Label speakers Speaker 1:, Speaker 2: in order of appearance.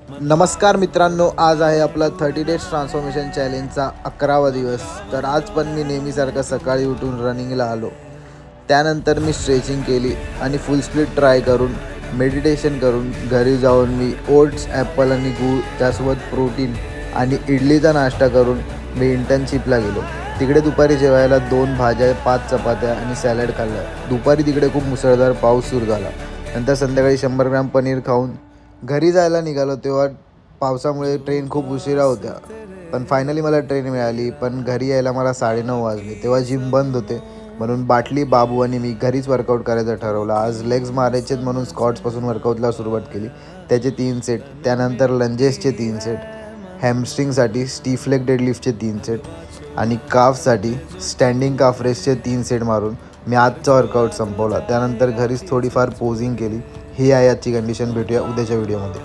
Speaker 1: नमस्कार मित्रांनो, आज आहे आपला 30 डेज ट्रान्सफॉर्मेशन चॅलेंजचा 11वा दिवस. तर आज पण मी नेहमीसारखं सकाळी उठून रनिंगला आलो. त्यानंतर मी स्ट्रेचिंग केली आणि फुल स्प्लिट ट्राय करून मेडिटेशन करून घरी जाऊन मी ओट्स, ॲपल आणि गूळ त्यासोबत प्रोटीन आणि इडलीचा नाश्ता करून मी इंटर्नशिपला गेलो. तिकडे दुपारी जेवायला 2 भाज्या, 5 चपात्या आणि सॅलड खाल्लं. दुपारी तिकडे खूप मुसळधार पाऊस सुरू झाला. नंतर संध्याकाळी 100 ग्रॅम पनीर खाऊन घरी जायला निघालो. तेव्हा पावसामुळे ट्रेन खूप उशिरा होत्या, पण फायनली मला ट्रेन मिळाली. पण घरी यायला मला 9:30 वाजले. तेव्हा जिम बंद होते, म्हणून बाटली, बाबू आणि मी घरीच वर्कआउट करायचं ठरवलं. आज लेग्स मारायचेत म्हणून स्क्वॉट्सपासून वर्कआउटला सुरुवात केली. त्याचे 3 सेट, त्यानंतर लंजेसचे 3 सेट, हॅमस्ट्रिंगसाठी स्टीफ लेग डेडलिफ्टचे 3 सेट आणि काफसाठी स्टँडिंग काफ रेसचे 3 सेट मारून मी आजचा वर्कआउट संपवला. त्यानंतर घरीच थोडीफार पोजिंग केली. ही आहे आजची कंडिशन. भेटूया उद्याच्या व्हिडिओमध्ये.